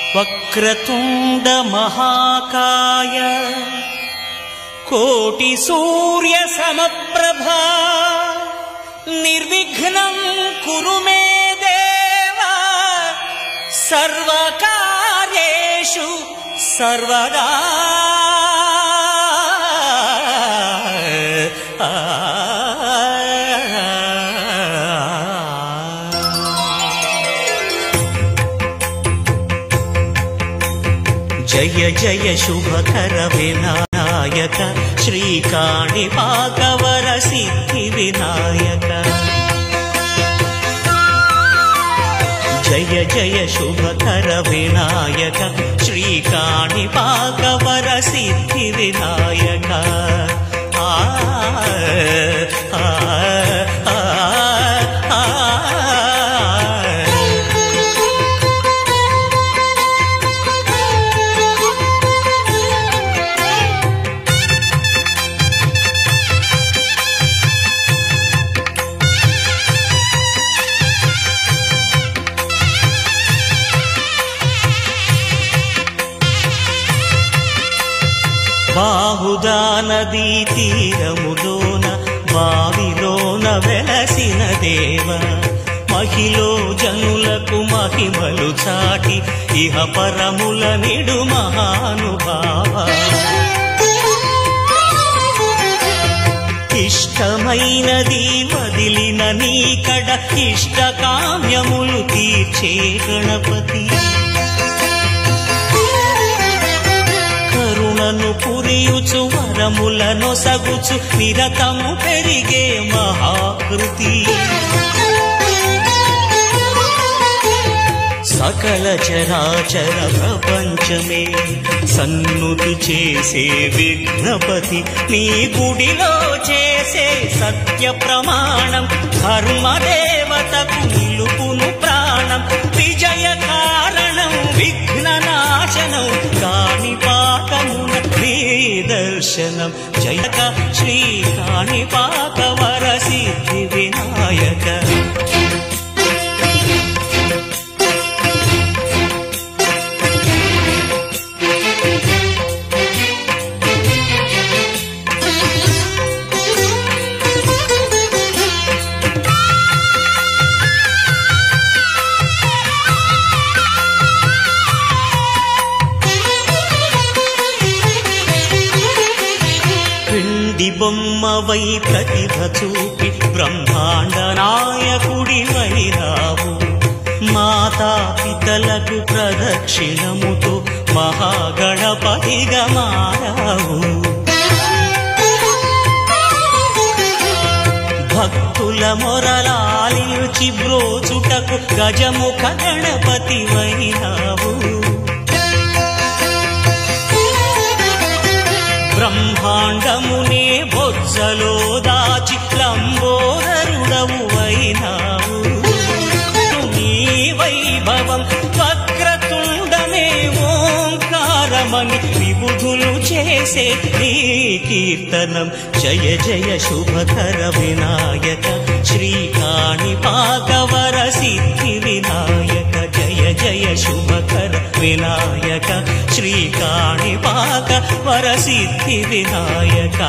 वक्रतुंड महाकाय कोटि सूर्य समप्रभा निर्विघ्नं कुरु मे देव सर्वकार्येषु सर्वदा। जय जय शुभकर विनायक श्रीकाणिपाकवर सिद्धि विनायक। जय जय शुभकर विनायक श्रीकाणिपाकवर सिद्धि विनायक। आ आ आ బాహుదా నదీ తీరములోన బావిలోన వెలసిన దేవ మహిలో జనులకు మహిమలు చాటి ఇహ పరముల నిడు మహానుభావ। ఇష్టమైనది వదిలిన నీకడ ఇష్ట కామ్యములు తీర్చే గణపతి। కరుణను పురియుచు వరములను సగుచు నిరతము పెరిగే మహాకృతి। సకల చరాచర ప్రపంచమే సన్నుతి చేసే విఘ్నపతి నీ గుడిలో చేసే సత్య ప్రమాణం ధర్మదేవతకు నిలుపును ప్రాణం। విజయ కారణం విఘ్న నాశనం కాణిపాకమున నీ దర్శనం। జయక శ్రీ కాణిపాకవర సిద్ధి వినాయక। బొమ్మవై ప్రతిభ చూపి బ్రహ్మాండ నాయకుడివై రావు। మాతా పితలకు ప్రదక్షిణముతో మహాగణపతిగా మారావు। భక్తుల మొరలాలించి బ్రోచుటకు గజముఖ గణపతివై రావు। బ్రహ్మాండమునే బొజ్జలో దాచి లంబోదరుడవు అయినావు। నీ వైభవం వక్రతుండమే ఓంకారమని విబుధులు చేసే నీ కీర్తనం। జయ జయ శుభకర వినాయక శ్రీ కాణిపాకవర సిద్ధి వినాయక। జయ జయ శుభకర వినాయక శ్రీ కాణిపాకవర సిద్ధి వినాయక।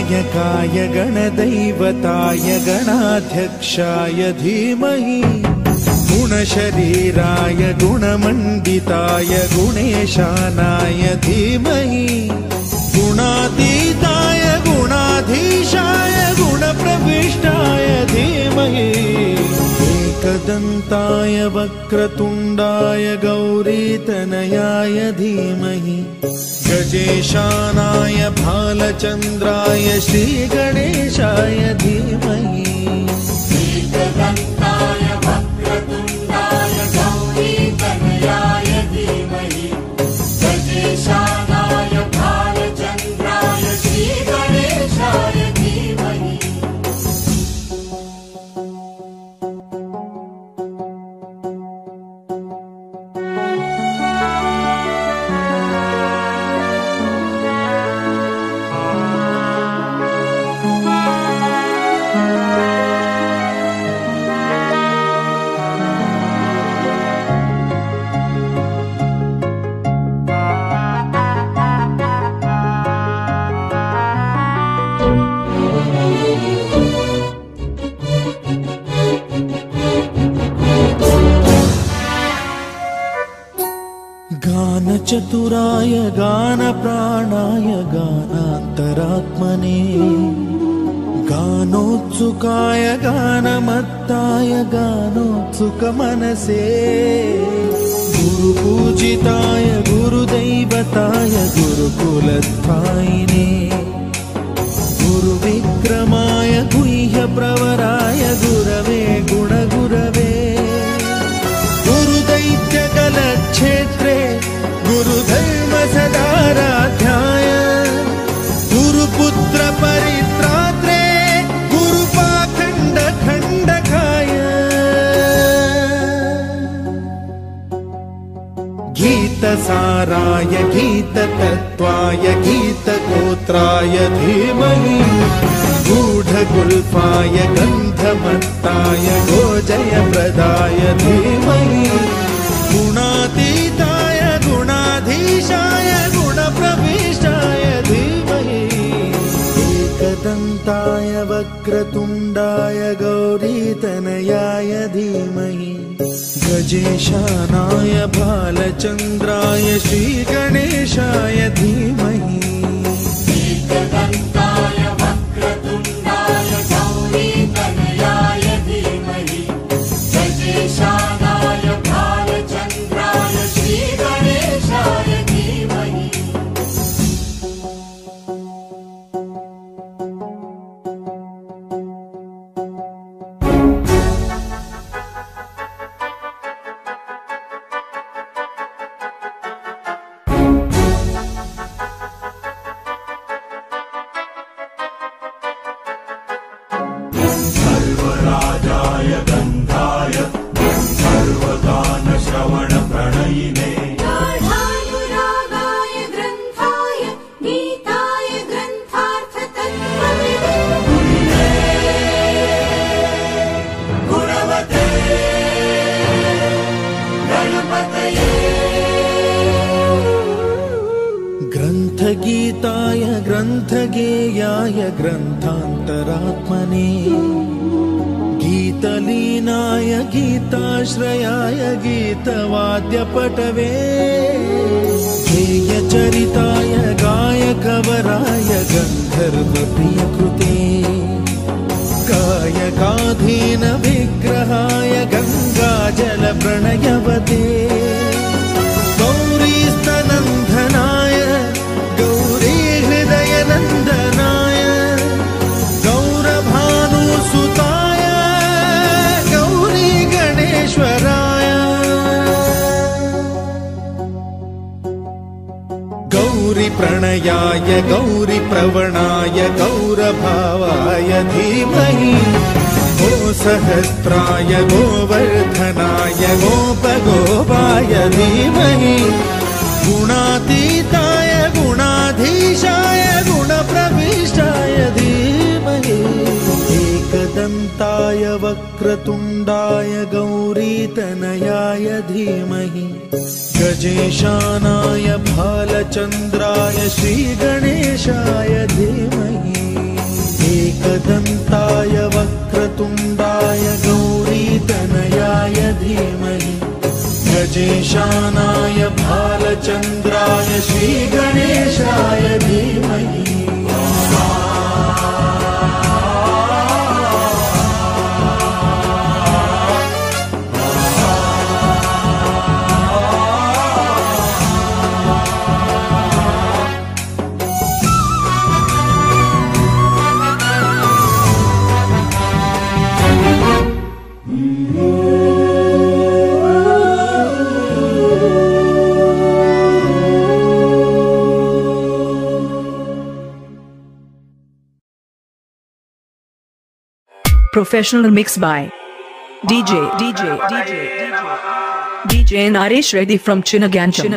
गणनायकाय गणदैवताय गणाध्यक्षाय धीमहि गुणशरीराय गुणमण्डिताय गुणेशानाय धीमहि गुणातीताय गुणाधीशाय गुणप्रविष्टाय धीमहि एकदन्ताय वक्रतुण्डाय गौरीतनयाय धीमहि गजेशानाय भालचन्द्राय श्रीगणेशाय धीमहि एकदन्ताय वक्रतुण्डाय गौरीतनयाय धीमहि गजेशानाय भालचन्द्राय श्रीगणेशाय धीमहि चतुराय गानप्राणाय गानान्तरात्मने गानोत्सुकाय गानमत्ताय गानोत्सुकमनसे गुरुपूजिताय गुरुदैवताय गुरुकुलस्थायिने गुरुविक्रमाय गुह्यप्रवराय गुरवे गुणगुरवे गुरुदैत्यकलक्षेत्रे गुरुधर्म सदाराध्याय गुरुपुत्र परित्रात्रे गुरुपाखण्ड खण्डकाय गीतसाराय गीततत्त्वाय गीतगोत्राय धीमहि गूढगुल्फाय गन्धमत्ताय गोजयप्रदाय धीमहि गुणातीताय गुणाधीशाय गुणप्रविष्टाय धीमहि एकदन्ताय वक्रतुण्डाय गौरीतनयाय धीमहि गजेशानाय भालचन्द्राय श्रीगणेशाय धीमहि एकदन्ताय वक्रतुण्डाय गौरीतनयाय धीमहि गजेशानाय भालचन्द्राय श्रीगणेशाय धीमहि सर्वराजाय गन्धाय सर्वगानश्रवणप्रणयिने गाढानुरागाय ग्रन्थाय गीताय ग्रन्थार्थतत्त्वविदे गुणवते गणपतये ग्रन्थगीताय ग्रन्थगेयाय ग्रन्थान्तरात्मने गीतलीनाय गीताश्रयाय गीतवाद्यपटवे गेयचरिताय गायकवराय गन्धर्वप्रियकृते गायकाधीन विग्रहाय गङ्गाजलप्रणयवते गौरीस्तनन्दनाय गौरीहृदयनन्दनाय गौरभानुसुताय गौरी गणेश्वराय गौरीप्रणयाय गौरीप्रवणाय गौरभावाय धीमहि गोसहस्राय गोवर्धनाय गोपगोपाय धीमहि गुणातीताय गुणाधीशाय गुणप्रविष्टाय धीमहि एकदन्ताय वक्रतुण्डाय गौरीतनयाय धीमहि गजेशानाय भालचन्द्राय श्रीगणेशाय धीमहि एकदन्ताय वक्रतुण्डाय गौरीतनयाय धीमहि गजेशानाय भालचन्द्राय श्रीगणेशाय धीमहि Professional mix by DJ Naresh Reddy from Chinagancham.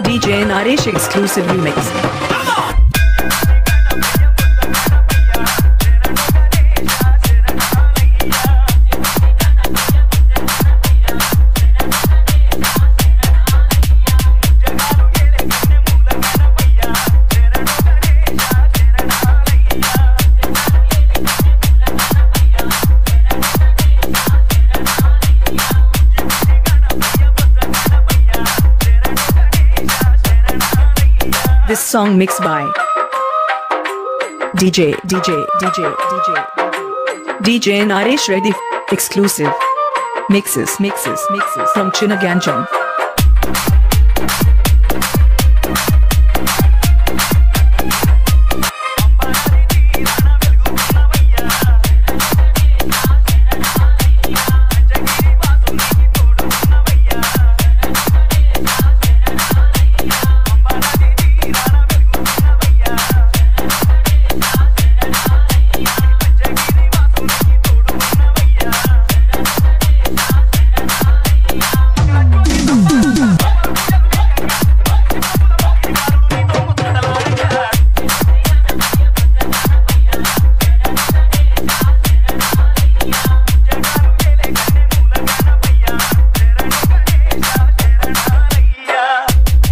DJ Naresh exclusive remix. This song mixed by DJ Naresh Reddy exclusive mixes from Chinagancham.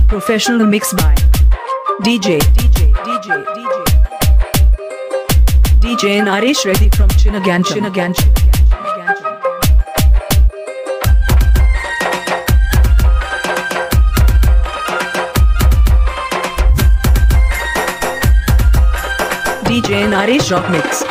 Professional mix by DJ Naresh Reddy from Chinagancham. DJ Naresh Rock Mix.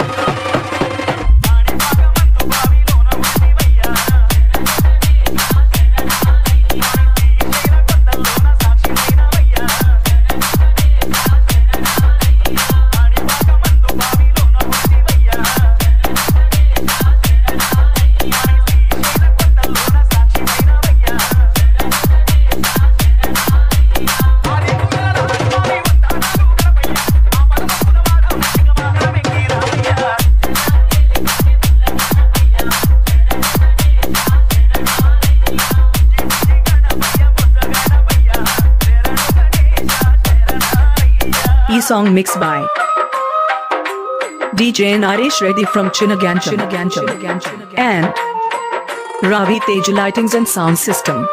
E-song mixed by DJ Naresh Reddy from Chinagancham and Ravi Tej Lightings and Sound System.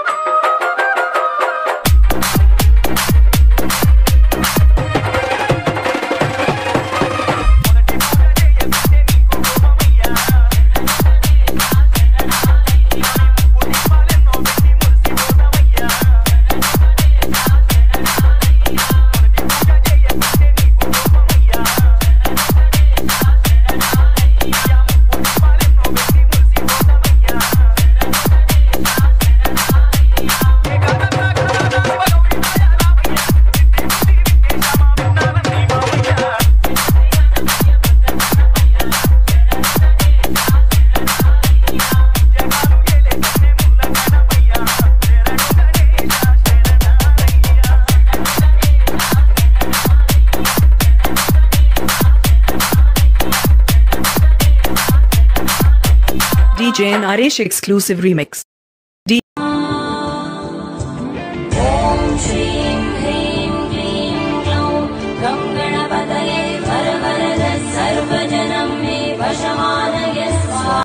DJ Naresh exclusive remix.